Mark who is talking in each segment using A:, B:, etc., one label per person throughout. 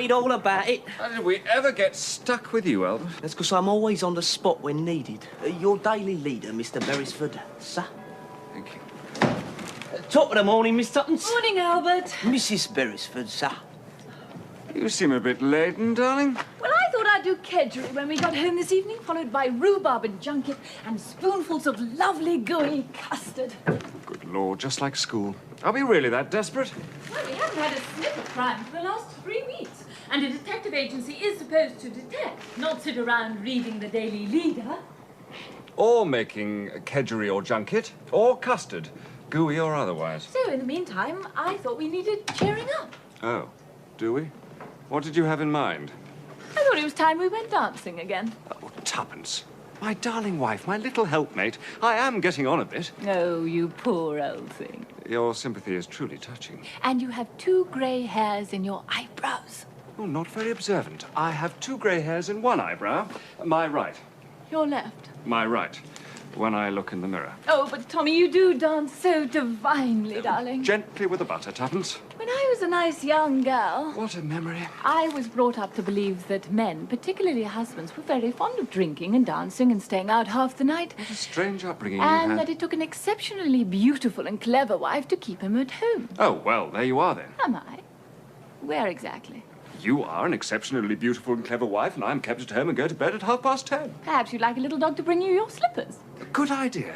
A: read all about it.
B: How did we ever get stuck with you, Albert?
A: That's because I'm always on the spot when needed. Your daily leader, Mr. Beresford, sir.
B: Thank you.
A: Top of the morning, Miss Tuppence.
C: Morning, Albert.
A: Mrs. Beresford, sir.
B: You seem a bit laden, darling.
C: Well, I thought I'd do kedgeree when we got home this evening, followed by rhubarb and junket and spoonfuls of lovely gooey custard.
B: Good Lord, just like school. Are we really that desperate?
C: Well, we haven't had a sniff of crime for the last 3 weeks. And a detective agency is supposed to detect, not sit around reading the Daily Leader.
B: Or making kedgeree or junket, or custard, gooey or otherwise.
C: So, in the meantime, I thought we needed cheering up.
B: Oh, do we? What did you have in mind?
C: I thought it was time we went dancing again.
B: Oh, Tuppence. My darling wife, my little helpmate. I am getting on a bit.
C: Oh, you poor old thing.
B: Your sympathy is truly touching.
C: And you have 2 grey hairs in your eyebrows.
B: Oh, not very observant. I have 2 grey hairs in one eyebrow. My right.
C: Your left.
B: My right. When I look in the mirror.
C: Oh, but Tommy, you do dance so divinely, darling.
B: Gently with the butter, Tuppence.
C: When I was a nice young girl,
B: What a memory.
C: I was brought up to believe that men, particularly husbands, were very fond of drinking and dancing and staying out half the night.
B: What a strange upbringing you
C: And
B: had.
C: that it took an exceptionally beautiful and clever wife to keep him at home.
B: Oh, well, there you are then.
C: Am I? Where exactly?
B: You are an exceptionally beautiful and clever wife, and I'm kept at home and go to bed at 10:30.
C: Perhaps you'd like a little dog to bring you your slippers.
B: Good idea.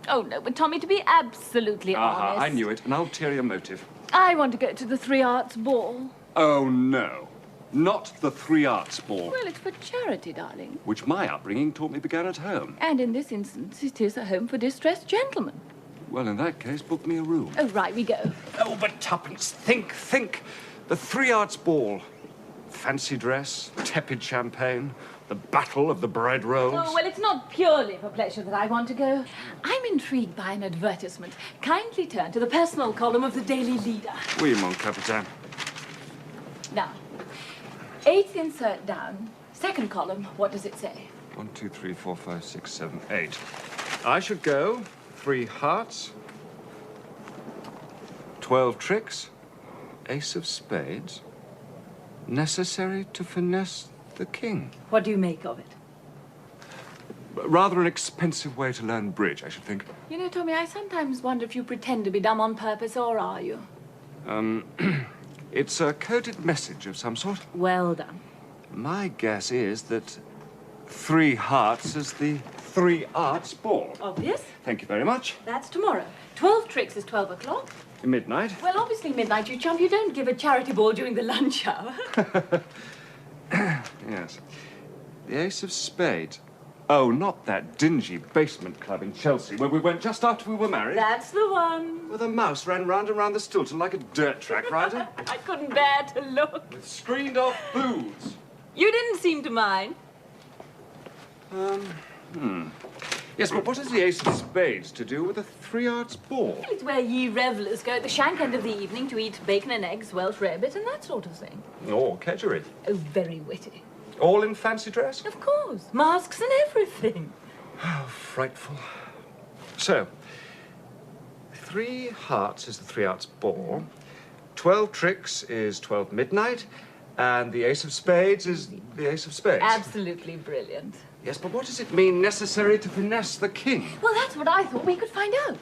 C: Oh, no, but Tommy, to be absolutely
B: Aha,
C: honest...
B: I knew it. An ulterior motive.
C: I want to go to the 3 Arts Ball.
B: Oh, no. Not the 3 Arts Ball,
C: Well, it's for charity, darling.
B: which my upbringing taught me began at home.
C: And in this instance, it is a home for distressed gentlemen.
B: Well, in that case, book me a room.
C: Oh, right, we go.
B: Oh, but Tuppence, think. The 3 Arts Ball. Fancy dress, tepid champagne, the battle of the bread rolls.
C: Oh, well, it's not purely for pleasure that I want to go. I'm intrigued by an advertisement. Kindly turn to the personal column of the Daily Leader.
B: Oui, mon capitaine.
C: Now, 8th insert down. 2nd column, what does it say?
B: 1, 2, 3, 4, 5, 6, 7, 8. I should go 3 hearts, 12 tricks, ace of spades, necessary to finesse the king.
C: What do you make of it?
B: Rather an expensive way to learn bridge, I should think.
C: You know, Tommy, I sometimes wonder if you pretend to be dumb on purpose, or are you?
B: It's a coded message of some sort.
C: Well done.
B: My guess is that 3 hearts is the 3 Arts Ball.
C: Obvious.
B: Thank you very much.
C: That's tomorrow. 12 tricks is 12 o'clock.
B: Midnight.
C: Well, obviously midnight, you chump. You don't give a charity ball during the lunch hour.
B: Yes. The ace of spades. Oh, not that dingy basement club in Chelsea where we went just after we were married.
C: That's the one.
B: Where the mouse ran round and round the Stilton like a dirt track rider.
C: I couldn't bear to look.
B: With screened-off booths.
C: You didn't seem to mind.
B: Yes, but what has the ace of spades to do with a 3 Arts Ball?
C: It's where ye revellers go at the shank end of the evening to eat bacon and eggs, Welsh rarebit, and that sort of thing.
B: Or kedgeree.
C: Oh, very witty.
B: All in fancy dress?
C: Of course. Masks and everything.
B: How frightful. So, 3 hearts is the 3 Arts Ball, 12 tricks is 12 midnight, and the ace of spades is the ace of spades.
C: Absolutely brilliant.
B: Yes, but what does it mean, necessary to finesse the king?
C: Well, that's what I thought we could find out.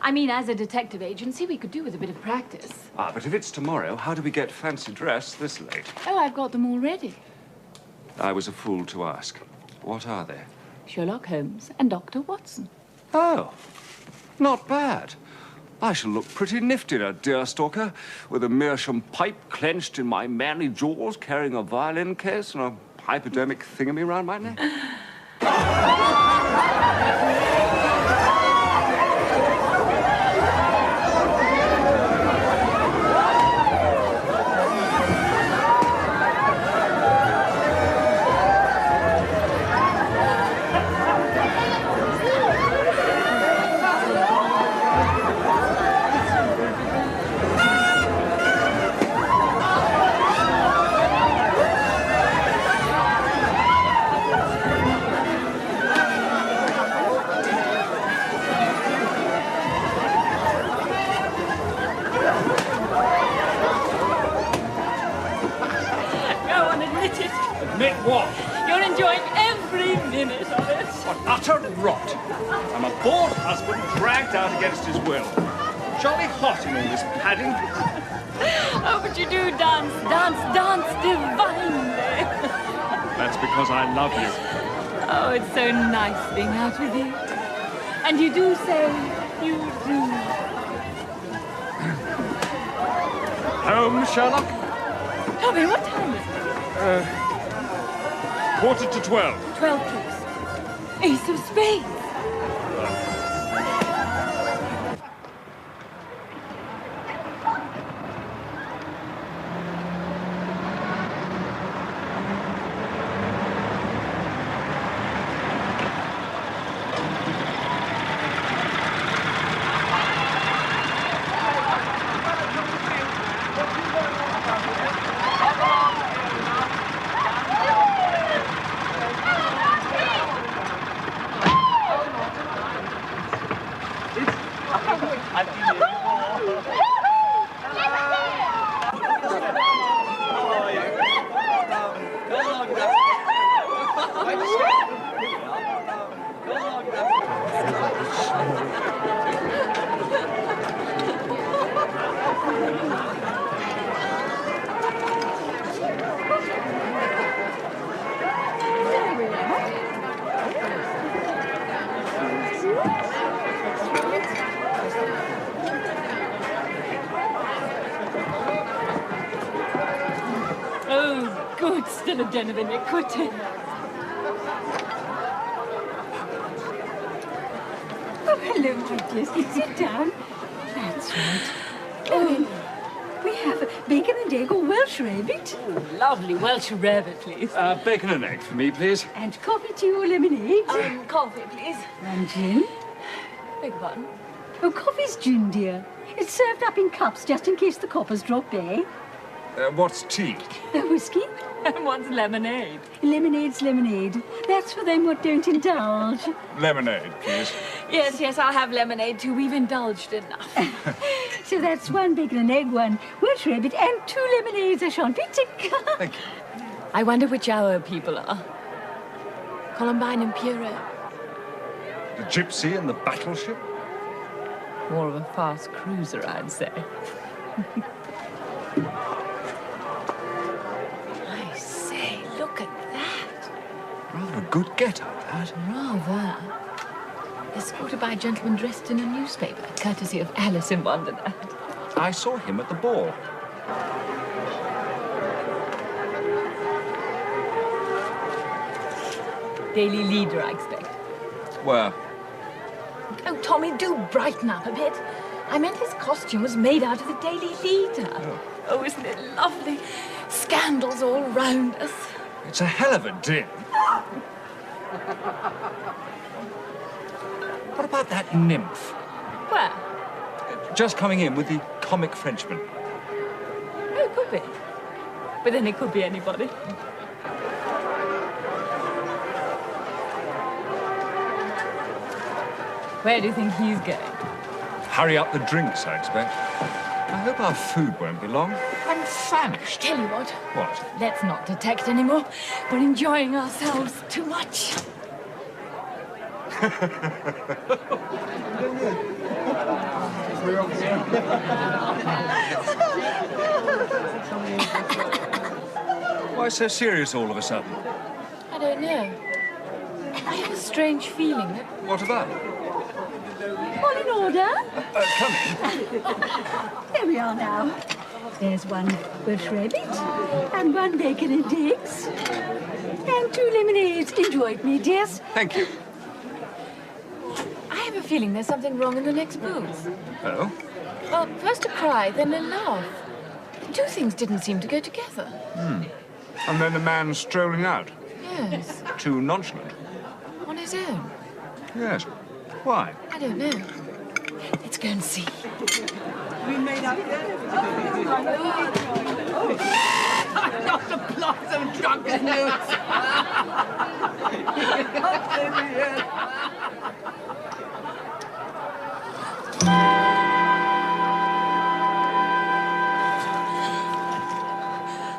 C: I mean, as a detective agency, we could do with a bit of practice.
B: Ah, but if it's tomorrow, how do we get fancy dress this late?
C: Oh, I've got them already.
B: I was a fool to ask. What are they?
C: Sherlock Holmes and Dr. Watson.
B: Oh, not bad. I shall look pretty nifty, a deer stalker, with a meerschaum pipe clenched in my manly jaws, carrying a violin case and a hypodermic thingamy round my neck.
C: minute of it.
B: What utter rot! I'm a bored husband dragged out against his will. Jolly hot in all this padding.
C: Oh, but you do dance divinely.
B: That's because I love you.
C: Oh, it's so nice being out with you. And you do say you do.
B: Home, Sherlock?
C: Tommy, what time is it?
B: 11:45.
C: 12 tricks. Ace of spades. Oh, good. Still a den of iniquity.
D: Oh, hello, my dears. Sit down. That's right. Oh, we have bacon and egg or Welsh rabbit.
C: Lovely Welsh rarebit, please.
B: Bacon and egg for me, please.
D: And coffee, tea or lemonade.
C: Coffee, please.
D: And gin.
C: Beg your pardon?
D: Oh, coffee's gin, dear. It's served up in cups just in case the coppers drop, eh?
B: What's tea?
D: Whiskey?
C: And what's lemonade?
D: Lemonade's lemonade. That's for them what don't indulge.
B: Lemonade, please.
C: Yes, yes, I'll have lemonade too. We've indulged enough.
D: So that's one bacon and egg, one Welsh rabbit, and 2 lemonades. I shan't be tick.
B: Thank you.
C: I wonder which our people are. Columbine and Pierrot.
B: The gypsy and the battleship?
C: More of a fast cruiser, I'd say. I say, look at that.
B: Rather a good get-up, that.
C: Rather. Escorted by a gentleman dressed in a newspaper, courtesy of Alice in Wonderland.
B: I saw him at the ball.
C: Daily Leader, I expect.
B: Where?
C: Oh, Tommy, do brighten up a bit. I meant his costume was made out of the Daily Leader. Oh, isn't it lovely? Scandals all round us.
B: It's a hell of a din. What about that nymph?
C: Where?
B: Just coming in with the comic Frenchman.
C: Oh, it could be. But then it could be anybody. Where do you think he's going?
B: Hurry up the drinks, I expect. I hope our food won't be long. I'm famished.
C: Tell you what.
B: What?
C: Let's not detect anymore. We're enjoying ourselves too much.
B: Why so serious all of a sudden?
C: I don't know. I have a strange feeling that...
B: What about?
D: All in order.
B: Come in.
D: There we are now. There's one Welsh rabbit, and one bacon and eggs, and 2 lemonades. Enjoy it, me dears.
B: Thank you.
C: I have a feeling there's something wrong in the next booth.
B: Oh?
C: Well, first a cry, then a laugh. The 2 things didn't seem to go together.
B: And then the man strolling out.
C: Yes,
B: Too nonchalant.
C: on his own.
B: Yes. Why?
C: I don't know. Let's go and see.
A: Not the plots of drunken youths.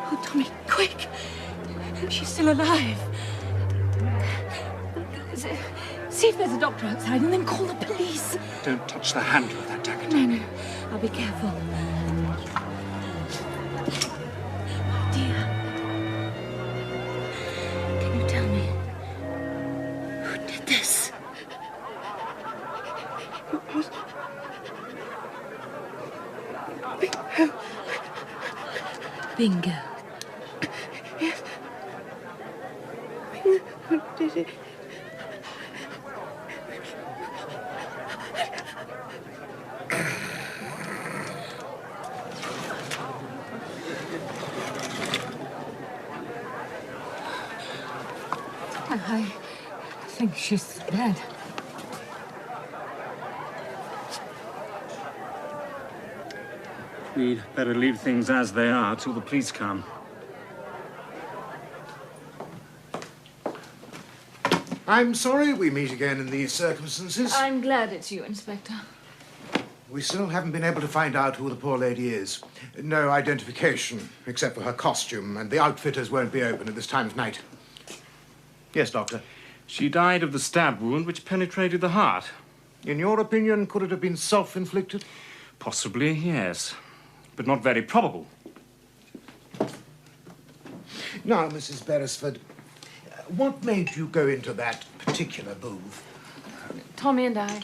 C: Oh, Tommy, quick. She's still alive. See if there's a doctor outside and then call the police.
B: Don't touch the handle of that Agatha.
C: No, I'll be careful. Oh, dear. Can you tell me who did this? Bingo.
D: Yes. Who did it?
C: I think she's dead.
E: We'd better leave things as they are till the police come.
F: I'm sorry we meet again in these circumstances.
C: I'm glad it's you, Inspector.
F: We still haven't been able to find out who the poor lady is. No identification, except for her costume, and the outfitters won't be open at this time of night. Yes, Doctor.
E: She died of the stab wound which penetrated the heart.
F: In your opinion, could it have been self-inflicted?
E: Possibly, yes. But not very probable.
F: Now, Mrs. Beresford, what made you go into that particular booth?
C: Tommy and I...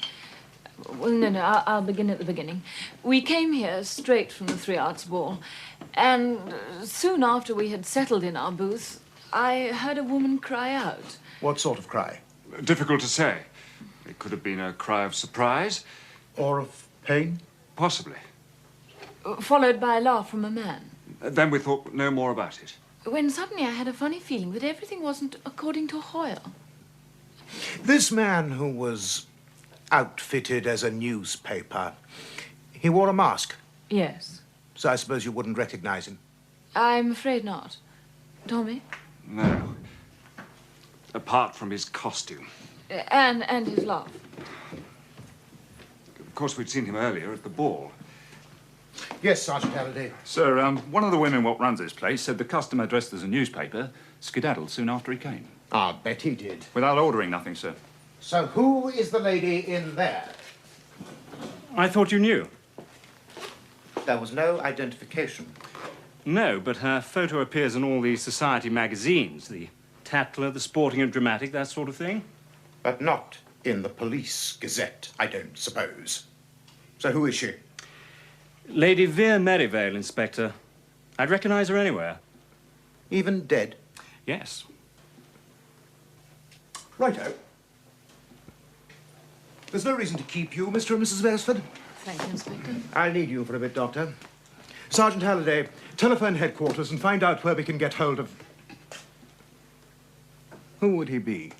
C: Well, no, I'll begin at the beginning. We came here straight from the Three Arts Ball, and soon after we had settled in our booth, I heard a woman cry out.
F: What sort of cry?
B: Difficult to say. It could have been a cry of surprise.
F: Or of pain?
B: Possibly.
C: Followed by a laugh from a man.
B: Then we thought no more about it.
C: When suddenly I had a funny feeling that everything wasn't according to Hoyle.
F: This man who was outfitted as a newspaper, he wore a mask,
C: Yes.
F: so I suppose you wouldn't recognize him.
C: I'm afraid not. Tommy?
B: No. Apart from his costume.
C: And his laugh.
B: Of course, we'd seen him earlier at the ball.
F: Yes, Sergeant Halliday.
E: Sir, one of the women what runs this place said the customer dressed as a newspaper skedaddled soon after he came.
F: I'll bet he did.
E: Without ordering nothing, sir.
F: So who is the lady in there?
E: I thought you knew.
F: There was no identification.
E: No, but her photo appears in all the society magazines. The Tatler, the Sporting and Dramatic, that sort of thing.
F: But not in the Police Gazette, I don't suppose. So who is she?
E: Lady Vere Merivale, Inspector. I'd recognize her anywhere.
F: Even dead?
E: Yes.
F: Righto. There's no reason to keep you, Mr. and Mrs. Beresford.
C: Thank you, Inspector.
F: I'll need you for a bit, Doctor. Sergeant Halliday, telephone headquarters and find out where we can get hold of... Who would he be?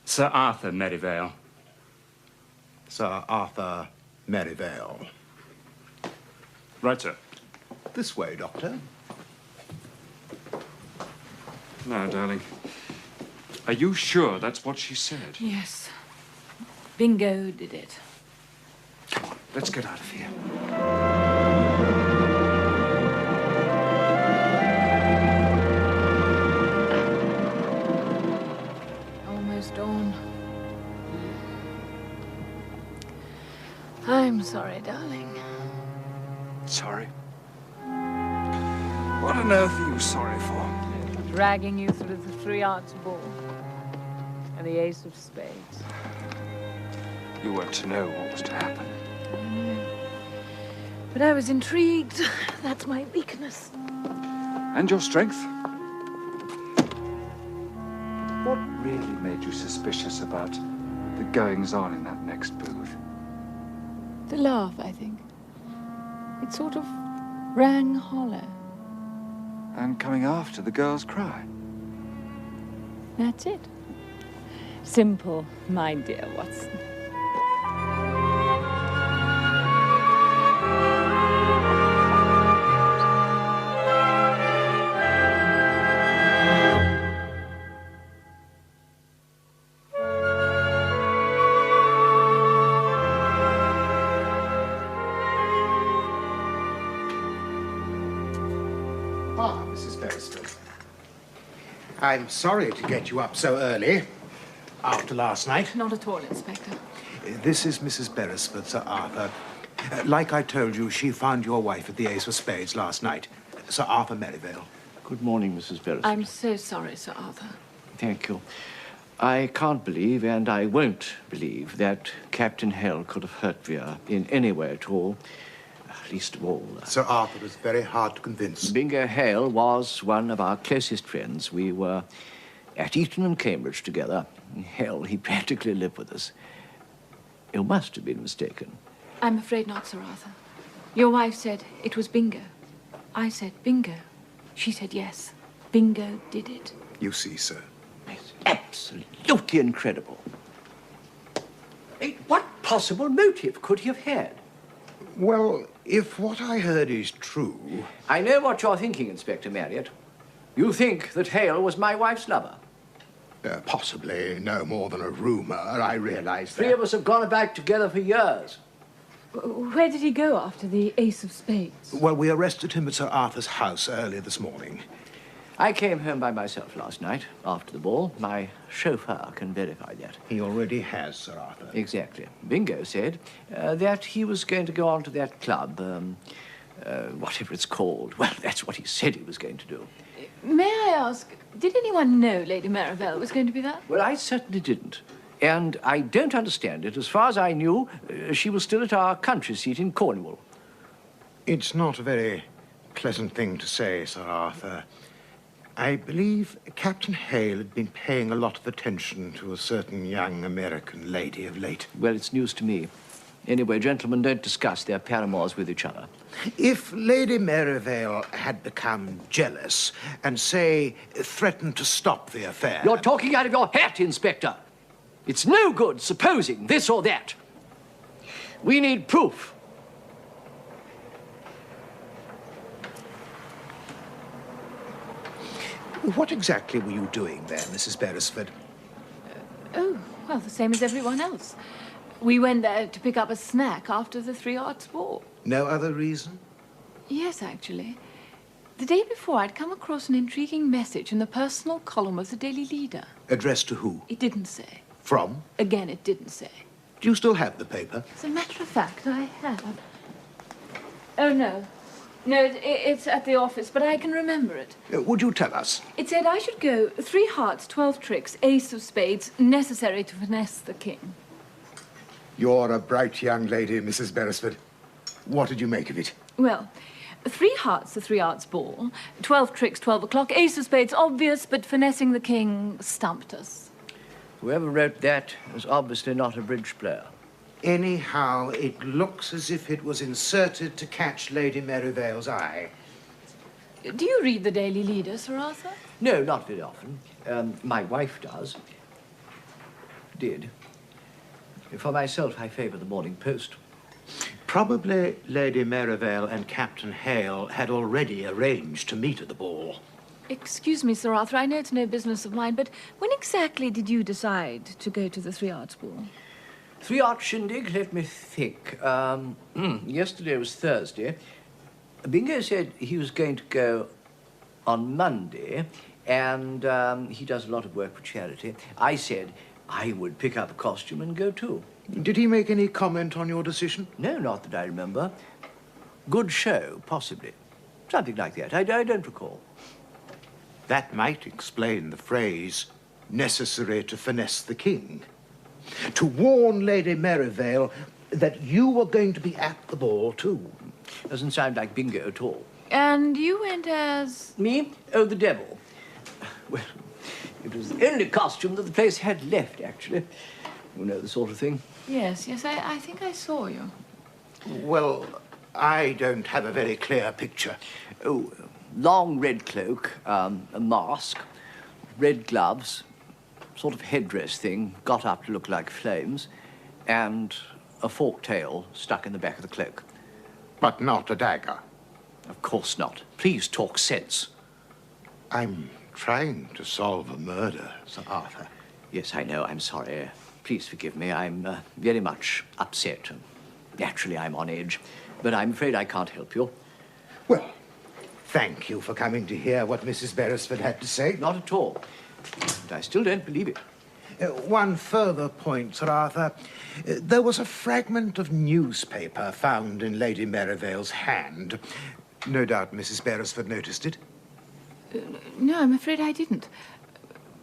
E: Sir Arthur Merivale.
F: Sir Arthur Merivale.
E: Right, sir.
F: This way, Doctor.
B: No, darling. Are you sure that's what she said?
C: Yes. Bingo did it.
B: Come on, let's get out of here.
C: Almost dawn. I'm sorry, darling.
B: Sorry? What on earth are you sorry for?
C: Dragging you through the Three Arts Ball. And the Ace of Spades.
B: You weren't to know what was to happen.
C: I know. But I was intrigued. That's my weakness.
B: And your strength? What really made you suspicious about the goings-on in that next booth?
C: The laugh, I think. It sort of rang hollow.
B: And coming after the girl's cry.
C: That's it. Simple, my dear Watson.
F: Mrs. Beresford. I'm sorry to get you up so early. after last night?
C: Not at all, Inspector.
F: This is Mrs. Beresford, Sir Arthur. Like I told you, she found your wife at the Ace of Spades last night. Sir Arthur Merivale.
G: Good morning, Mrs. Beresford.
C: I'm so sorry, Sir Arthur.
G: Thank you. I can't believe, and I won't believe, that Captain Hale could have hurt Vera in any way at all. Least of all.
F: Sir Arthur was very hard to convince.
G: Bingo Hale was one of our closest friends. We were at Eton and Cambridge together. Hell, he practically lived with us. You must have been mistaken.
C: I'm afraid not, Sir Arthur. Your wife said it was Bingo. I said Bingo. She said yes. Bingo did it.
F: You see, sir.
G: It's absolutely incredible.
H: What possible motive could he have had?
F: Well, if what I heard is true...
G: I know what you're thinking, Inspector Marriott. You think that Hale was my wife's lover.
F: Possibly no more than a rumour, I realise that.
G: Three of us have gone back together for years.
C: Where did he go after the Ace of Spades?
F: Well, we arrested him at Sir Arthur's house earlier this morning.
G: I came home by myself last night, after the ball. My chauffeur can verify that.
F: He already has, Sir Arthur.
G: Exactly. Bingo said that he was going to go on to that club, whatever it's called. Well, that's what he said he was going to do.
C: May I ask, did anyone know Lady Marivelle was going to be there?
G: Well, I certainly didn't. And I don't understand it. As far as I knew, she was still at our country seat in Cornwall.
F: It's not a very pleasant thing to say, Sir Arthur. I believe Captain Hale had been paying a lot of attention to a certain young American lady of late.
G: Well, it's news to me. Anyway, gentlemen don't discuss their paramours with each other.
F: If Lady Merivale had become jealous and, say, threatened to stop the affair...
G: You're talking out of your hat, Inspector. It's no good supposing this or that. We need proof.
F: What exactly were you doing there, Mrs. Beresford?
C: Oh, well, the same as everyone else. We went there to pick up a snack after the 3 Arts ball.
F: No other reason?
C: Yes, actually. The day before, I'd come across an intriguing message in the personal column of the Daily Leader.
F: Addressed to who?
C: It didn't say.
F: From?
C: Again, it didn't say.
F: Do you still have the paper?
C: As a matter of fact, I have. Oh, no. No, it's at the office, but I can remember it.
F: Would you tell us?
C: It said I should go 3 hearts, 12 tricks, Ace of Spades, necessary to finesse the king.
F: You're a bright young lady, Mrs. Beresford. What did you make of it?
C: Well, 3 hearts, the 3 Arts ball, 12 tricks, 12 o'clock, Ace of Spades, obvious, but finessing the king stumped us.
G: Whoever wrote that was obviously not a bridge player.
F: Anyhow, it looks as if it was inserted to catch Lady Merivale's eye.
C: Do you read the Daily Leader, Sir Arthur?
G: No, not very often. My wife does. Did. For myself, I favour the Morning Post.
F: Probably Lady Merivale and Captain Hale had already arranged to meet at the ball.
C: Excuse me, Sir Arthur, I know it's no business of mine, but when exactly did you decide to go to the 3 Arts ball?
G: 3 Art shindig, let me think. Yesterday was Thursday. Bingo said he was going to go on Monday, and he does a lot of work for charity. I said I would pick up a costume and go too.
F: Did he make any comment on your decision?
G: No, not that I remember. Good show, possibly. Something like that. I don't recall.
F: That might explain the phrase, necessary to finesse the king. To warn Lady Merivale that you were going to be at the ball, too.
G: Doesn't sound like Bingo at all.
C: And you went as...
G: Me? Oh, the devil. Well, it was the only costume that the place had left, actually. You know the sort of thing.
C: Yes, I think I saw you.
F: Well, I don't have a very clear picture.
G: Oh, long red cloak, a mask, red gloves, sort of headdress thing, got up to look like flames, and a forked tail stuck in the back of the cloak.
F: But not a dagger.
G: Of course not. Please talk sense.
F: I'm trying to solve a murder, Sir Arthur.
G: Yes, I know. I'm sorry. Please forgive me. I'm very much upset. Naturally, I'm on edge, but I'm afraid I can't help you.
F: Well, thank you for coming to hear what Mrs. Beresford had to say.
G: Not at all. But I still don't believe it.
F: One further point, Sir Arthur. There was a fragment of newspaper found in Lady Merivale's hand. No doubt Mrs. Beresford noticed it.
C: No, I'm afraid I didn't.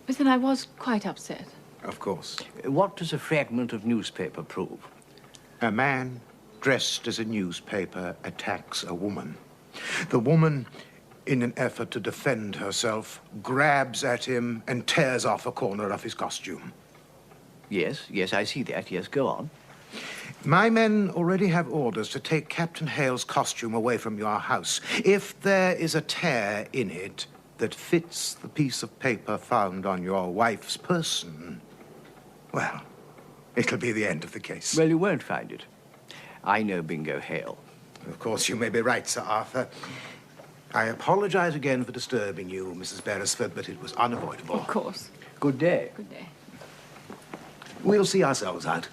C: But then I was quite upset.
F: Of course.
G: What does a fragment of newspaper prove?
F: A man dressed as a newspaper attacks a woman. The woman, in an effort to defend herself, grabs at him and tears off a corner of his costume.
G: Yes, I see that. Yes, go on.
F: My men already have orders to take Captain Hale's costume away from your house. If there is a tear in it that fits the piece of paper found on your wife's person, well, it'll be the end of the case.
G: Well, you won't find it. I know Bingo Hale.
F: Of course, you may be right, Sir Arthur. I apologize again for disturbing you, Mrs. Beresford, but it was unavoidable.
C: Of course.
G: Good day.
C: Good day.
F: We'll see ourselves out.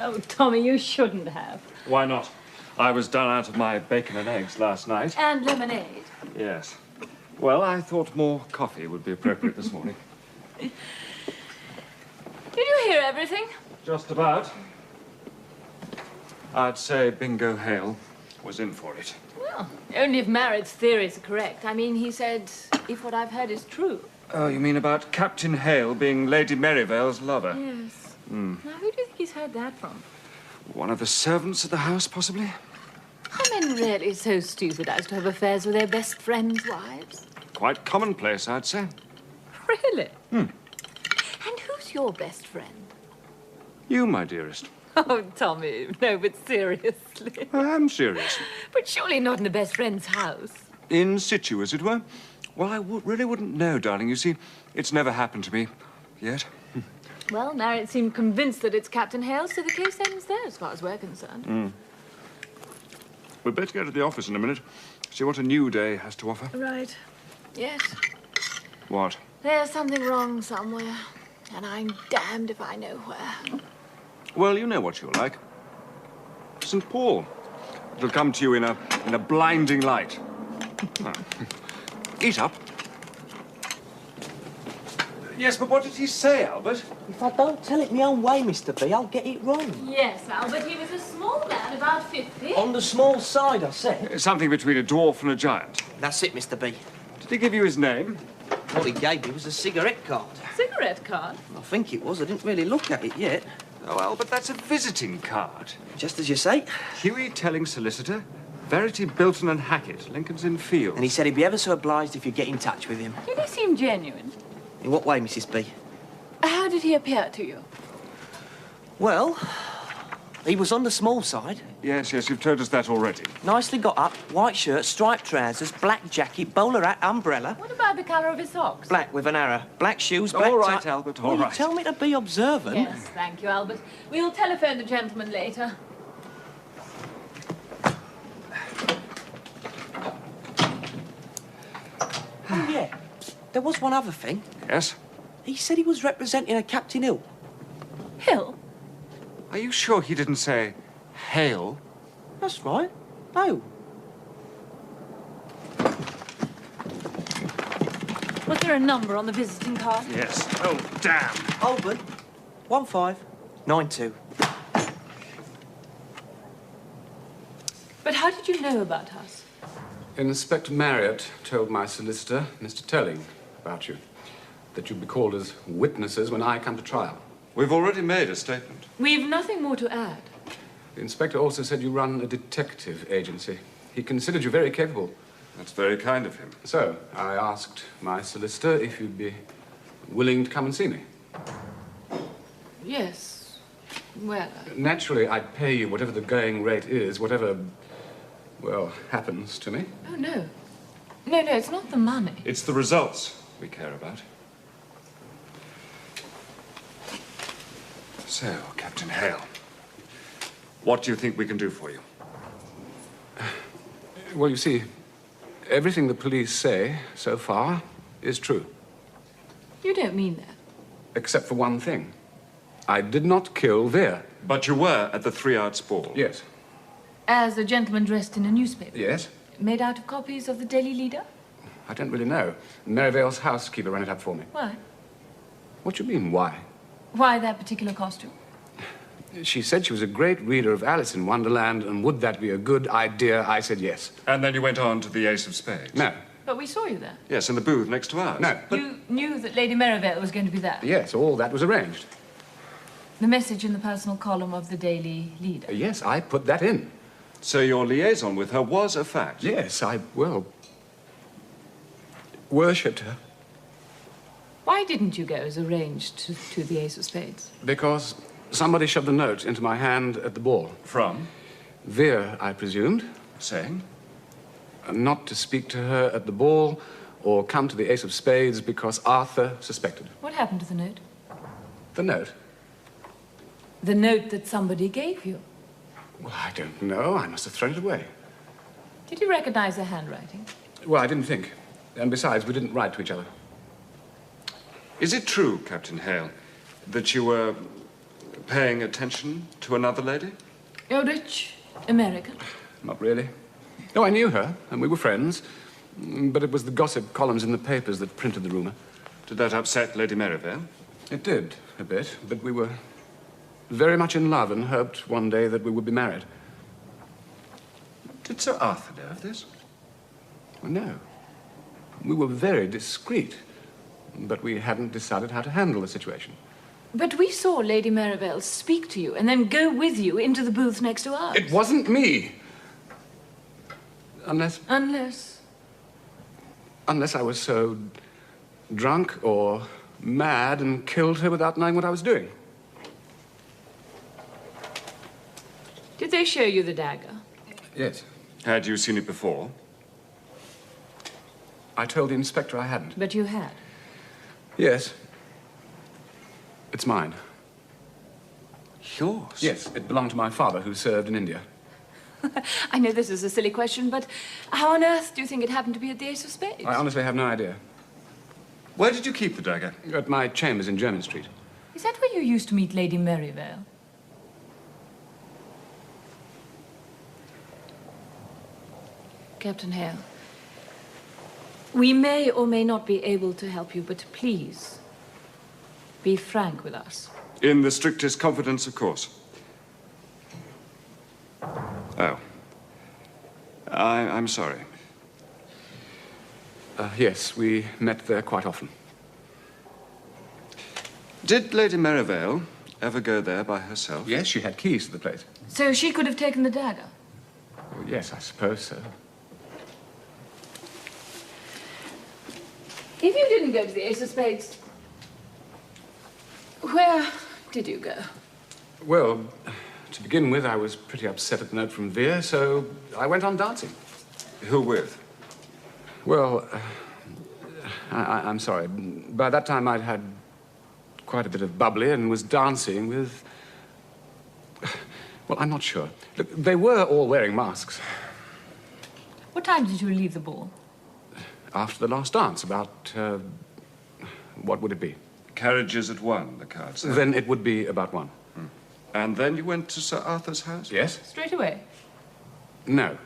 C: Oh, Tommy, you shouldn't have.
B: Why not? I was done out of my bacon and eggs last night.
C: And lemonade.
B: Yes. Well, I thought more coffee would be appropriate this morning.
C: Did you hear everything?
B: Just about. I'd say Bingo Hale was in for it.
C: Well, only if Marriot's theories are correct. I mean, he said, if what I've heard is true.
B: Oh, you mean about Captain Hale being Lady Merivale's lover?
C: Yes. Now, who do you think he's heard that from?
B: One of the servants at the house, possibly?
C: Are men really so stupid as to have affairs with their best friends' wives?
B: Quite commonplace, I'd say.
C: Really? And who's your best friend?
B: You, my dearest.
C: Oh, Tommy, no, but seriously.
B: I am serious.
C: But surely not in a best friend's house.
B: In situ, as it were. Well, I really wouldn't know, darling. You see, it's never happened to me yet.
C: Well, Marriott seemed convinced that it's Captain Hale, so the case ends there, as far as we're concerned.
B: We'd better go to the office in a minute, see what a new day has to offer.
C: Right. Yes.
B: What?
C: There's something wrong somewhere, and I'm damned if I know where.
B: Well, you know what you're like. St. Paul. It'll come to you in a blinding light. Eat up. Yes, but what did he say, Albert?
A: If I don't tell it my own way, Mr. B, I'll get it wrong.
C: Yes, Albert, he was a small man, about 50.
A: On the small side, I said.
B: Something between a dwarf and a giant.
A: That's it, Mr. B.
B: Did he give you his name?
A: What he gave me was a cigarette card.
C: Cigarette card?
A: I think it was. I didn't really look at it yet.
B: Oh, Albert, that's a visiting card.
A: Just as you say.
B: Huey Telling Solicitor, Verity Bilton and Hackett, Lincoln's Inn Fields.
A: And he said he'd be ever so obliged if you get in touch with him.
C: Did he seem genuine?
A: In what way, Mrs. B?
C: How did he appear to you?
A: Well, he was on the small side.
B: Yes, you've told us that already.
A: Nicely got up, white shirt, striped trousers, black jacket, bowler hat, umbrella.
C: What about the colour of his socks?
A: Black with an arrow. Black shoes, black
B: All right,
A: tie.
B: Albert, all
A: You
B: right.
A: tell me to be observant.
C: Yes, thank you, Albert. We'll telephone the gentleman later.
A: Oh, yeah. There was one other thing.
B: Yes?
A: He said he was representing a Captain Hill.
C: Hill?
B: Are you sure he didn't say Hale?
A: That's right. No.
C: Was there a number on the visiting card?
B: Yes. Oh, damn.
A: Holborn, 1592.
C: But how did you know about us?
I: Inspector Marriott told my solicitor, Mr. Telling, about you. That you'd be called as witnesses when I come to trial.
B: We've already made a statement.
C: We've nothing more to add.
I: The inspector also said you run a detective agency. He considered you very capable.
B: That's very kind of him.
I: So, I asked my solicitor if you'd be willing to come and see me.
C: Yes. Well,
I: Naturally, I'd pay you whatever the going rate is, whatever, well, happens to me.
C: oh, no. No, it's not the money.
B: It's the results we care about. So, Captain Hale, what do you think we can do for you?
I: Well, you see, everything the police say so far is true.
C: You don't mean that.
I: Except for one thing. I did not kill Vera.
B: But you were at the 3 Arts Ball.
I: Yes.
C: As a gentleman dressed in a newspaper.
I: Yes.
C: made out of copies of the Daily Leader?
I: I don't really know. Merivale's housekeeper ran it up for me.
C: Why?
I: What do you mean, why?
C: Why that particular costume?
I: She said she was a great reader of Alice in Wonderland, and would that be a good idea? I said yes.
B: And then you went on to the Ace of Spades?
I: No.
C: But we saw you there.
B: Yes, in the booth next to ours.
I: No.
C: You knew that Lady Merivale was going to be there?
I: Yes, all that was arranged.
C: The message in the personal column of the Daily Leader?
I: Yes, I put that in.
B: So your liaison with her was a fact?
I: Yes, I, well, worshipped her.
C: Why didn't you go as arranged to the Ace of Spades?
I: Because somebody shoved a note into my hand at the ball.
B: From?
I: Vere, I presumed.
B: Saying?
I: Not to speak to her at the ball or come to the Ace of Spades because Arthur suspected.
C: What happened to the note?
I: The note?
C: The note that somebody gave you.
I: Well, I don't know. I must have thrown it away.
C: Did you recognize the handwriting?
I: Well, I didn't think. And besides, we didn't write to each other.
B: Is it true, Captain Hale, that you were paying attention to another lady?
C: A rich American?
I: Not really. No, I knew her, and we were friends. But it was the gossip columns in the papers that printed the rumor.
B: Did that upset Lady Merivale?
I: It did, a bit. But we were very much in love and hoped one day that we would be married.
B: Did Sir Arthur know of this?
I: Well, no. We were very discreet. But we hadn't decided how to handle the situation.
C: But we saw Lady Merivale speak to you and then go with you into the booth next to ours.
I: It wasn't me. Unless I was so drunk or mad and killed her without knowing what I was doing.
C: Did they show you the dagger?
I: Yes.
B: Had you seen it before?
I: I told the inspector I hadn't.
C: But you had.
I: Yes. It's mine.
B: Yours?
I: Yes, it belonged to my father, who served in India.
C: I know this is a silly question, but how on earth do you think it happened to be at the Ace of Spades?
I: I honestly have no idea.
B: Where did you keep the dagger?
I: At my chambers in Jermyn Street.
C: Is that where you used to meet Lady Merivale? Captain Hale, we may or may not be able to help you, but please, be frank with us.
B: In the strictest confidence, of course. Oh. I'm sorry.
I: Yes, we met there quite often.
B: Did Lady Merivale ever go there by herself?
I: Yes, she had keys to the place.
C: So she could have taken the dagger?
I: Well, yes, I suppose so.
C: If you didn't go to the Ace of Spades, where did you go?
I: Well, to begin with, I was pretty upset at the note from Vere, so I went on dancing.
B: Who with?
I: Well, I'm sorry. By that time, I'd had quite a bit of bubbly and was dancing with... Well, I'm not sure. Look, they were all wearing masks.
C: What time did you leave the ball?
I: After the last dance, about, what would it be?
B: Carriages at 1, the card said.
I: Then it would be about 1.
B: And then you went to Sir Arthur's house?
I: Yes?
C: Straight away?
I: No.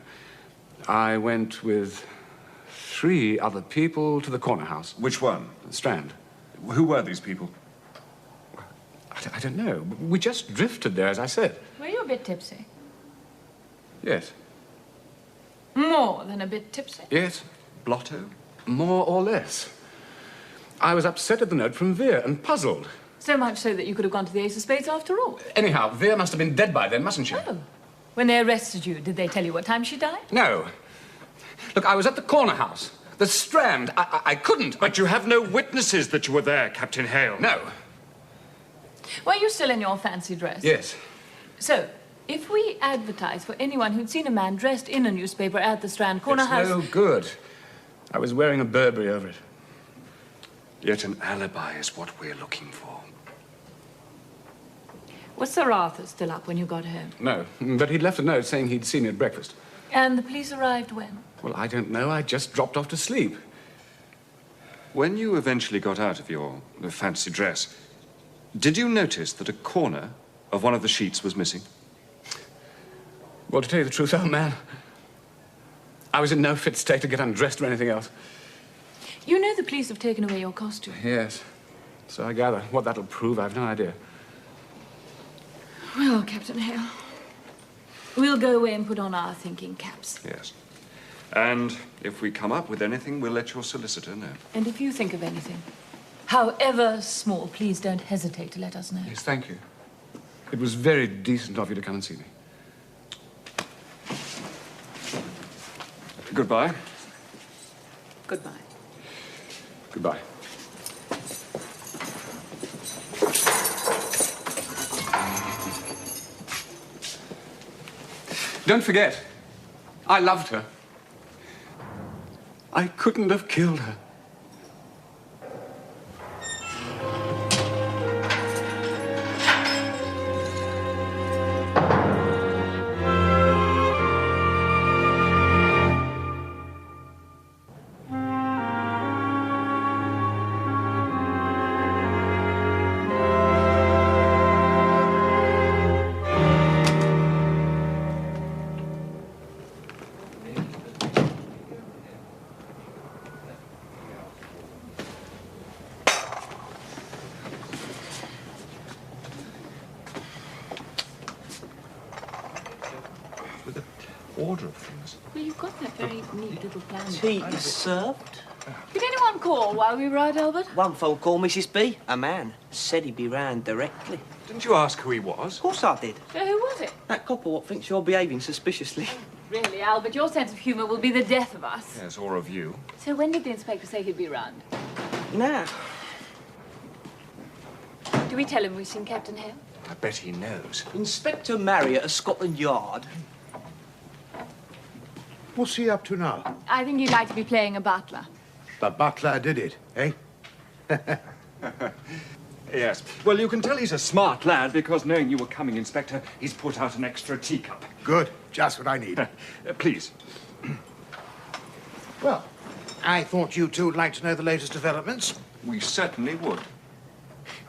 I: I went with 3 other people to the corner house.
B: Which one?
I: Strand.
B: Who were these people?
I: I don't know. We just drifted there, as I said.
C: Were you a bit tipsy?
I: Yes.
C: More than a bit tipsy?
I: Yes.
B: Blotto?
I: More or less. I was upset at the note from Vere and puzzled.
C: So much so that you could have gone to the Ace of Spades after all.
I: Anyhow, Vere must have been dead by then, mustn't she?
C: Oh. When they arrested you, did they tell you what time she died?
I: No. Look, I was at the corner house. The Strand. I couldn't.
B: But you have no witnesses that you were there, Captain Hale.
I: No.
C: Were you still in your fancy dress?
I: Yes.
C: So, if we advertise for anyone who'd seen a man dressed in a newspaper at the Strand corner
I: It's
C: house...
I: no good. I was wearing a Burberry over it.
B: Yet an alibi is what we're looking for.
C: Was Sir Arthur still up when you got home?
I: No, but he'd left a note saying he'd seen me at breakfast.
C: And the police arrived when?
I: Well, I don't know. I just dropped off to sleep.
B: When you eventually got out of your fancy dress, did you notice that a corner of one of the sheets was missing?
I: Well, to tell you the truth, old man, I was in no fit state to get undressed or anything else.
C: You know the police have taken away your costume.
I: Yes. So I gather. What that'll prove, I've no idea.
C: Well, Captain Hale, we'll go away and put on our thinking caps.
B: Yes. And if we come up with anything, we'll let your solicitor know.
C: And if you think of anything, however small, please don't hesitate to let us know.
I: Yes, thank you. It was very decent of you to come and see me.
B: Goodbye.
C: Goodbye.
I: Goodbye. Don't forget, I loved her. I couldn't have killed her.
B: Order of things.
C: Well, you've got that very neat little plan.
A: Tea is served.
C: Did anyone call while we were out, Albert?
A: One phone call, Mrs. B. A man said he'd be round directly.
B: Didn't you ask who he was?
A: Of course I did.
C: So who was it?
A: That copper what thinks you're behaving suspiciously.
C: Really, Albert, your sense of humour will be the death of us.
B: Yes, or of you.
C: So when did the inspector say he'd be round?
A: Now,
C: Do we tell him we've seen Captain Hale?
B: I bet he knows.
A: Inspector Marriott of Scotland Yard.
F: What's he up to now?
C: I think you'd like to be playing a butler.
F: The butler did it, eh?
B: Yes. Well, you can tell he's a smart lad because knowing you were coming, Inspector, he's put out an extra teacup.
F: Good. Just what I need.
B: Please.
F: Well, I thought you two would like to know the latest developments.
B: We certainly would.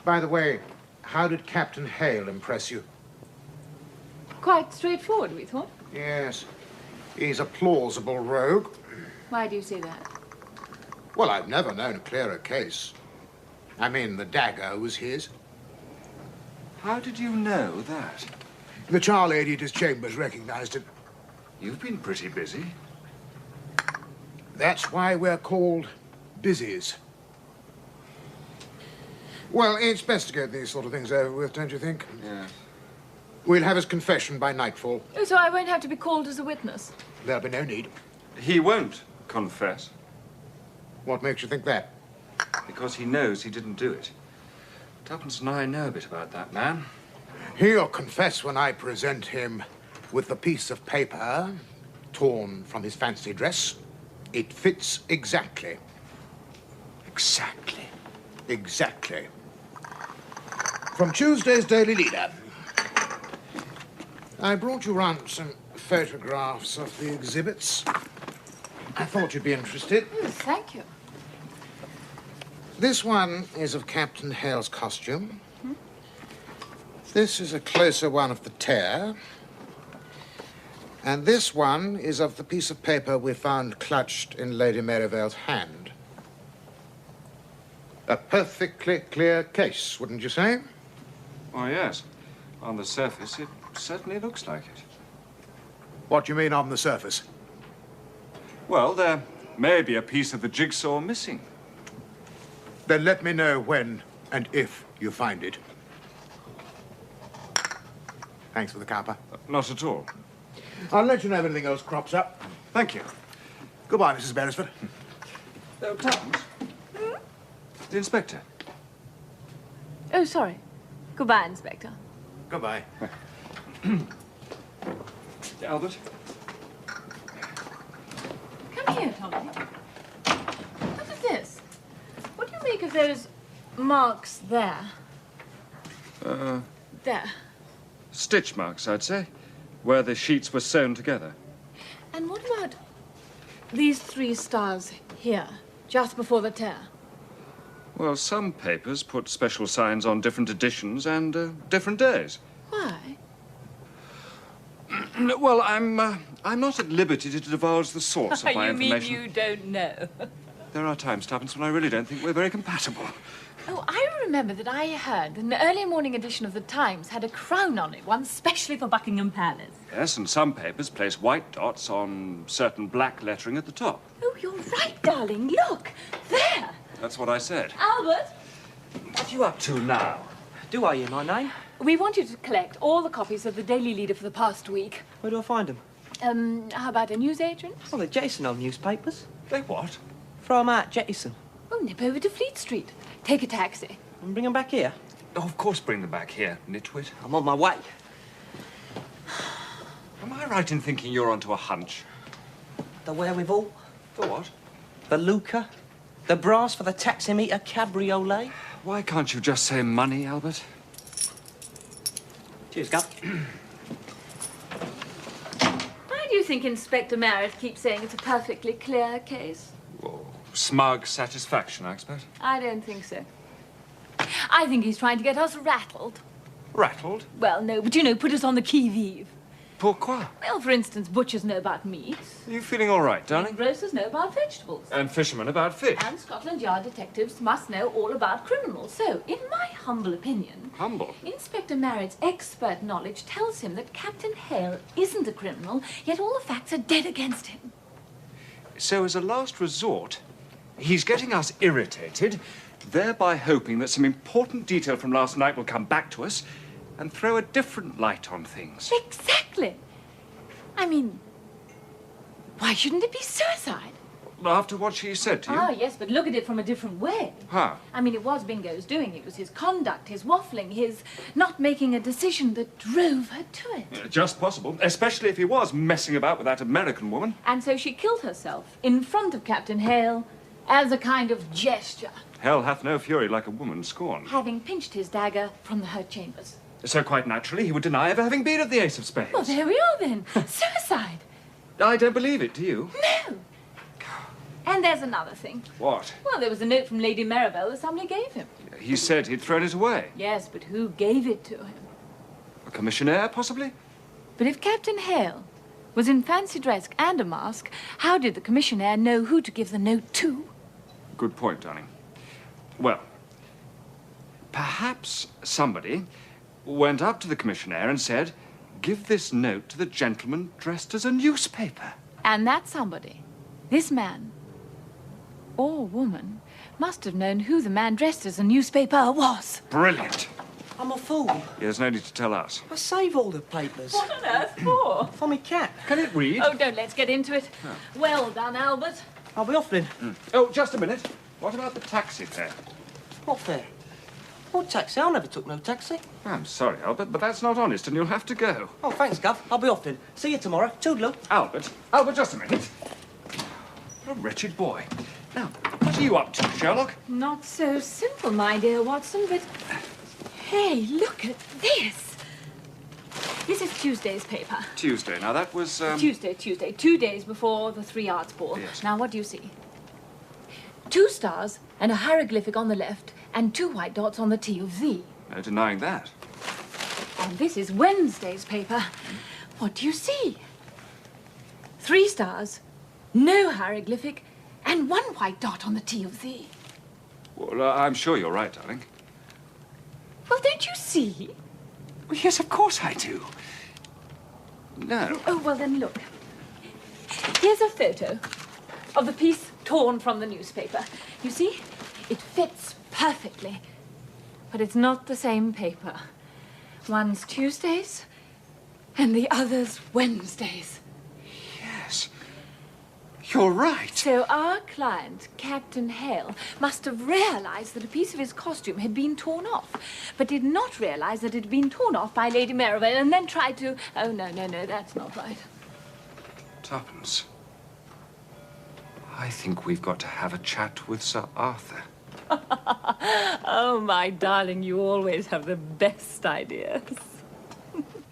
F: By the way, how did Captain Hale impress you?
C: Quite straightforward, we thought.
F: Yes. He's a plausible rogue.
C: Why do you say that?
F: Well, I've never known a clearer case. I mean, the dagger was his.
B: How did you know that?
F: The char lady at his chambers recognized it.
B: You've been pretty busy.
F: That's why we're called busies. Well, it's best to get these sort of things over with, don't you think?
B: Yes.
F: We'll have his confession by nightfall.
C: Oh, so I won't have to be called as a witness?
F: There'll be no need.
B: He won't confess
F: What makes you think that?
B: because he knows he didn't do it. Tuppence and I know a bit about that man.
F: He'll confess when I present him with the piece of paper torn from his fancy dress. It fits exactly.
B: Exactly.
F: Exactly. From Tuesday's Daily Leader. I brought you round some photographs of the exhibits. I thought you'd be interested.
C: Thank you.
F: This one is of Captain Hale's costume. This is a closer one of the tear. And this one is of the piece of paper we found clutched in Lady Merivale's hand. A perfectly clear case, wouldn't you say?
B: Oh, yes. On the surface, it certainly looks like it.
F: What do you mean on the surface?
B: Well, there may be a piece of the jigsaw missing.
F: Then let me know when and if you find it. Thanks for the copper.
B: Not at all.
F: I'll let you know if anything else crops up.
B: Thank you.
F: Goodbye, Mrs. Beresford.
B: Tuppence? The inspector.
C: Oh, sorry. Goodbye, Inspector.
F: Goodbye.
B: Albert?
C: Come here, Tommy. What is this? What do you make of those marks there? There.
B: Stitch marks, I'd say, where the sheets were sewn together.
C: And what about these 3 stars here, just before the tear?
B: Well, some papers put special signs on different editions and different days.
C: Why?
B: Well, I'm not at liberty to divulge the source of my
C: You
B: information.
C: mean you don't know?
B: There are times, Tuppence, when I really don't think we're very compatible.
C: Oh, I remember that I heard that an early morning edition of the Times had a crown on it, one specially for Buckingham Palace.
B: Yes, and some papers place white dots on certain black lettering at the top.
C: Oh, you're right, darling. Look, there.
B: That's what I said.
C: Albert,
B: What are you up to now?
A: Do I hear my name?
C: we want you to collect all the copies of the Daily Leader for the past week.
A: Where do I find them?
C: How about a newsagent?
A: Oh, they're jettison on newspapers.
B: They what?
A: Throw 'em out, jettison.
C: Oh, nip over to Fleet Street. Take a taxi.
A: And bring 'em back here.
B: Oh, of course bring them back here, nitwit.
A: I'm on my way.
B: Am I right in thinking you're onto a hunch?
A: The wherewithal,
B: The what?
A: the lucre, the brass for the taximeter cabriolet.
B: Why can't you just say money, Albert?
A: Cheers, Gov.
C: Why do you think Inspector Merritt keeps saying it's a perfectly clear case?
B: Oh, smug satisfaction, I expect.
C: I don't think so. I think he's trying to get us rattled.
B: Rattled?
C: Well, no, but you know, put us on the qui-vive.
B: Pourquoi?
C: Well, for instance, butchers know about meat.
B: Are you feeling all right, darling?
C: Grocers know about vegetables.
B: And fishermen about fish.
C: And Scotland Yard detectives must know all about criminals. So, in my humble opinion,
B: Humble?
C: Inspector Merritt's expert knowledge tells him that Captain Hale isn't a criminal, yet all the facts are dead against him.
B: So, as a last resort, he's getting us irritated, thereby hoping that some important detail from last night will come back to us and throw a different light on things.
C: Exactly. I mean, why shouldn't it be suicide?
B: After what she said to you?
C: Ah, yes, but look at it from a different way.
B: How?
C: I mean, it was Bingo's doing. It was his conduct, his waffling, his not making a decision that drove her to it.
B: Just possible, especially if he was messing about with that American woman.
C: And so she killed herself in front of Captain Hale as a kind of gesture,
B: Hell hath no fury like a woman scorned.
C: having pinched his dagger from the hurt chambers.
B: So quite naturally, he would deny ever having been at the Ace of Spades.
C: Well, there we are then. Suicide.
B: I don't believe it, do you?
C: No. And there's another thing.
B: What?
C: Well, there was a note from Lady Maribel that somebody gave him.
B: He said he'd thrown it away.
C: Yes, but who gave it to him?
B: A commissionaire, possibly?
C: But if Captain Hale was in fancy dress and a mask, how did the commissionaire know who to give the note to?
B: Good point, darling. Well, perhaps somebody went up to the commissionaire and said, "Give this note to the gentleman dressed as a newspaper."
C: And that somebody, this man, or woman, must have known who the man dressed as a newspaper was.
B: Brilliant.
A: I'm a fool.
B: Yeah, there's no need to tell us.
A: I save all the papers.
C: What on earth for?
A: For me cat.
B: Can it read?
C: Oh, don't let's get into it. Well done, Albert.
A: I'll be off then.
B: Oh, just a minute. What about the taxi fare?
A: What fare? What taxi? I never took no taxi.
B: I'm sorry, Albert, but that's not honest, and you'll have to go.
A: Oh, thanks, Gov. I'll be off then. See you tomorrow. Toodaloo.
B: Albert, just a minute. What a wretched boy. Now, what are you up to, Sherlock?
C: Not so simple, my dear Watson, but... Hey, look at this. This is Tuesday's paper.
B: Tuesday. Now, that was,
C: Tuesday. 2 days before the Three Arts Ball.
B: Yes.
C: Now, what do you see? 2 stars and a hieroglyphic on the left and 2 white dots on the T of V.
B: No denying that.
C: And this is Wednesday's paper. What do you see? 3 stars, no hieroglyphic, and 1 white dot on the T of V.
B: Well, I'm sure you're right, darling.
C: Well, don't you see?
B: Well, yes, of course I do. No.
C: Oh, well, then look. Here's a photo of the piece torn from the newspaper. You see? It fits perfectly. But it's not the same paper. One's Tuesdays and the other's Wednesdays.
B: Yes. You're right.
C: So our client, Captain Hale, must have realized that a piece of his costume had been torn off, but did not realize that it had been torn off by Lady Maribel and then tried to... Oh, no, that's not right.
B: Tuppence. I think we've got to have a chat with Sir Arthur.
C: Oh, my darling, you always have the best ideas.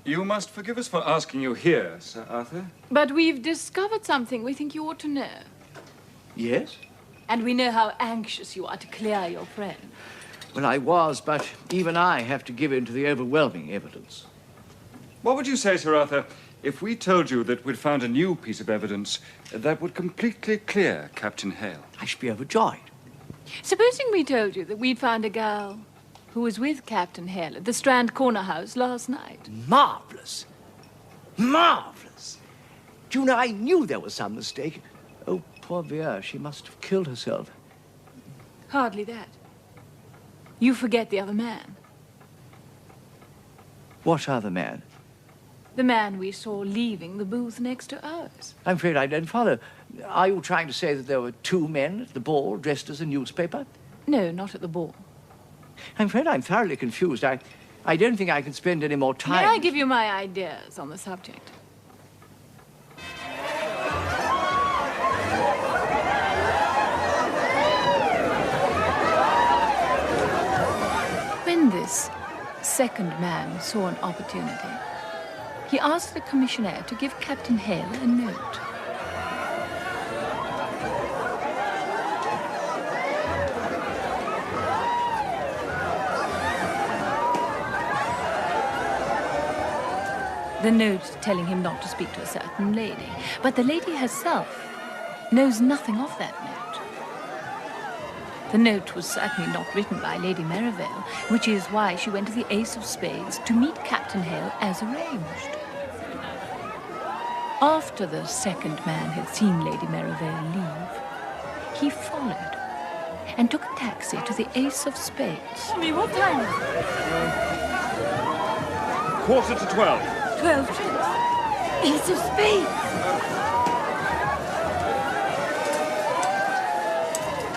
B: You must forgive us for asking you here, Sir Arthur.
C: But we've discovered something we think you ought to know.
G: Yes?
C: And we know how anxious you are to clear your friend.
G: Well, I was, but even I have to give in to the overwhelming evidence.
B: What would you say, Sir Arthur, if we told you that we'd found a new piece of evidence that would completely clear Captain Hale?
G: I should be overjoyed.
C: Supposing we told you that we'd found a girl who was with Captain Hale at the Strand Corner House last night.
G: Marvellous. Marvellous. Do you know, I knew there was some mistake. Oh, poor Vera, she must have killed herself.
C: Hardly that. You forget the other man.
G: What other man?
C: The man we saw leaving the booth next to ours.
G: I'm afraid I don't follow. Are you trying to say that there were two men at the ball dressed as a newspaper?
C: No, not at the ball.
G: I'm afraid I'm thoroughly confused. I don't think I can spend any more time.
C: May I give you my ideas on the subject? When this second man saw an opportunity, he asked the commissioner to give Captain Hale a note. The note telling him not to speak to a certain lady, but the lady herself knows nothing of that note. The note was certainly not written by Lady Merivale, which is why she went to the Ace of Spades to meet Captain Hale as arranged. After the second man had seen Lady Merivale leave, he followed and took a taxi to the Ace of Spades.
D: Tell me, what time is it?
E: 11:45.
D: 12 tricks. Ace of Spades.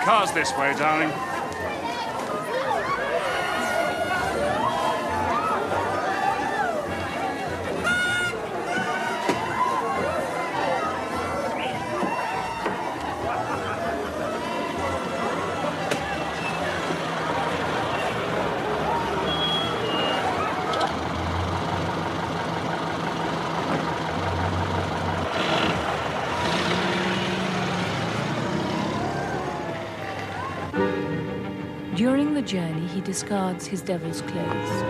E: Car's this way, darling.
C: During the journey, he discards his devil's clothes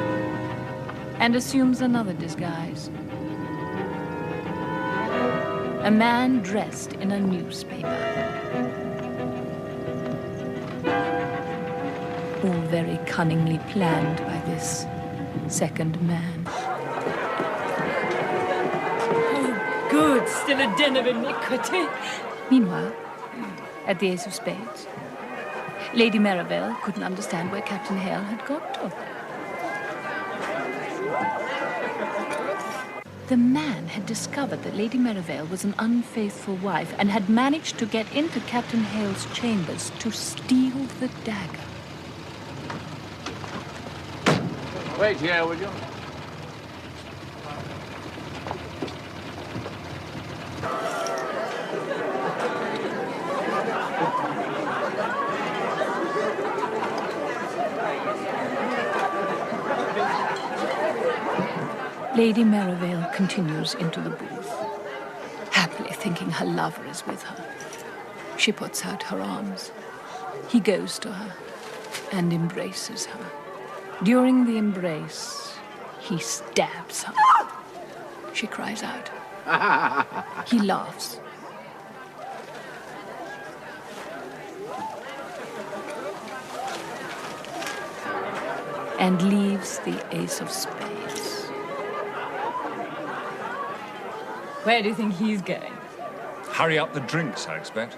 C: and assumes another disguise. A man dressed in a newspaper. All very cunningly planned by this second man.
D: Oh, good. Still a den of iniquity.
C: Meanwhile, at the Ace of Spades, Lady Merivale couldn't understand where Captain Hale had got to. The man had discovered that Lady Merivale was an unfaithful wife and had managed to get into Captain Hale's chambers to steal the dagger.
G: Wait here, will you?
C: Lady Merivale continues into the booth, happily thinking her lover is with her. She puts out her arms. He goes to her and embraces her. During the embrace, he stabs her. She cries out. He laughs. And leaves the Ace of Spades.
D: Where do you think he's going?
J: Hurry up the drinks, I expect.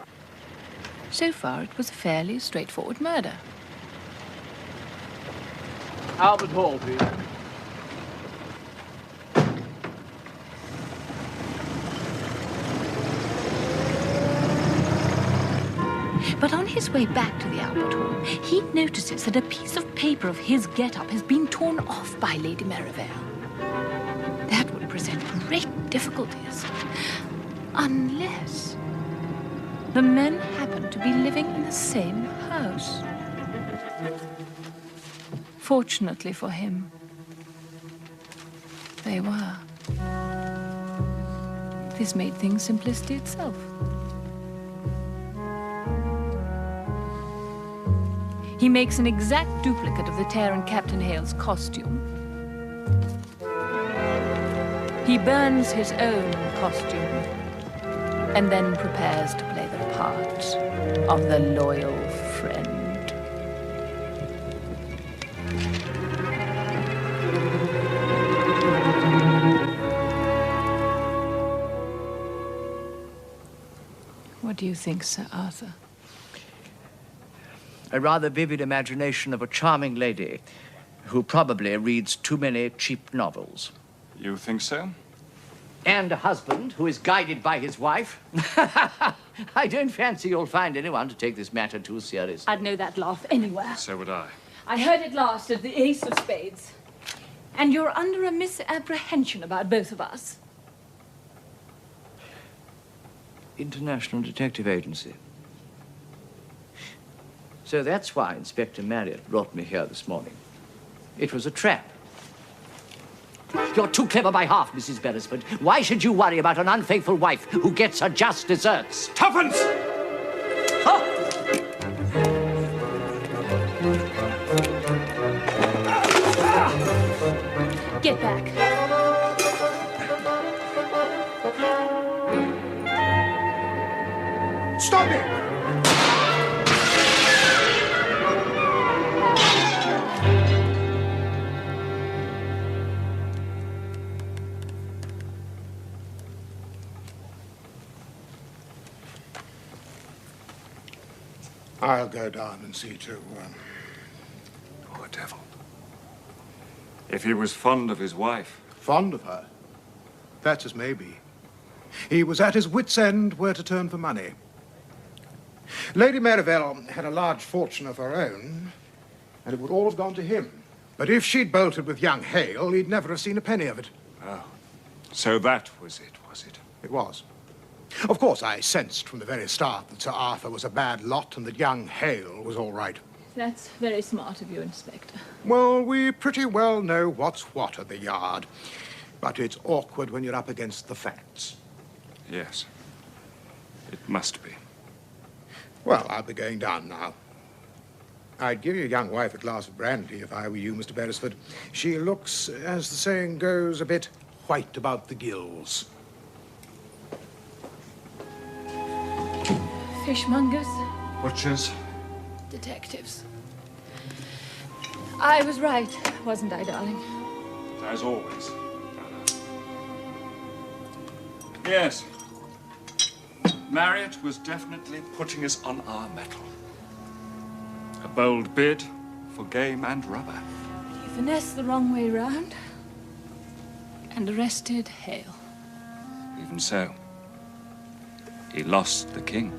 C: So far, it was a fairly straightforward murder.
G: Albert Hall, please.
C: But on his way back to the Albert Hall, he notices that a piece of paper of his get-up has been torn off by Lady Merivale. That would present great difficulties, unless the men happen to be living in the same house. Fortunately for him, they were. This made things simplicity itself. He makes an exact duplicate of the tear in Captain Hale's costume He burns his own costume and then prepares to play the part of the loyal friend. What do you think, Sir Arthur?
G: A rather vivid imagination of a charming lady who probably reads too many cheap novels.
J: You think so?
G: And a husband who is guided by his wife. I don't fancy you'll find anyone to take this matter too seriously.
D: I'd know that laugh anywhere.
J: So would I.
C: I heard it last at the Ace of Spades.
D: And you're under a misapprehension about both of us.
G: International Detective Agency. So that's why Inspector Marriott brought me here this morning. It was a trap. You're too clever by half, Mrs. Beresford. Why should you worry about an unfaithful wife who gets her just desserts?
B: Tuppence!
G: Huh?
D: Get back.
F: Stop it! I'll go down and see to...
J: Poor devil. If he was fond of his wife.
F: Fond of her? That's as may be. He was at his wit's end where to turn for money. Lady Merivale had a large fortune of her own, and it would all have gone to him. But if she'd bolted with young Hale, he'd never have seen a penny of it.
J: Oh. So that was it, was it?
F: It was. Of course, I sensed from the very start that Sir Arthur was a bad lot and that young Hale was all right.
C: That's very smart of you, Inspector.
F: Well, we pretty well know what's what at the Yard. But it's awkward when you're up against the facts.
J: Yes. It must be.
F: Well, I'll be going down now. I'd give your young wife a glass of brandy if I were you, Mr. Beresford. She looks, as the saying goes, a bit white about the gills.
C: Fishmongers,
J: Butchers.
C: detectives. I was right, wasn't I, darling?
J: As always. Yes. Marriott was definitely putting us on our mettle. A bold bid for game and rubber.
C: He finessed the wrong way round and arrested Hale.
J: Even so, he lost the king.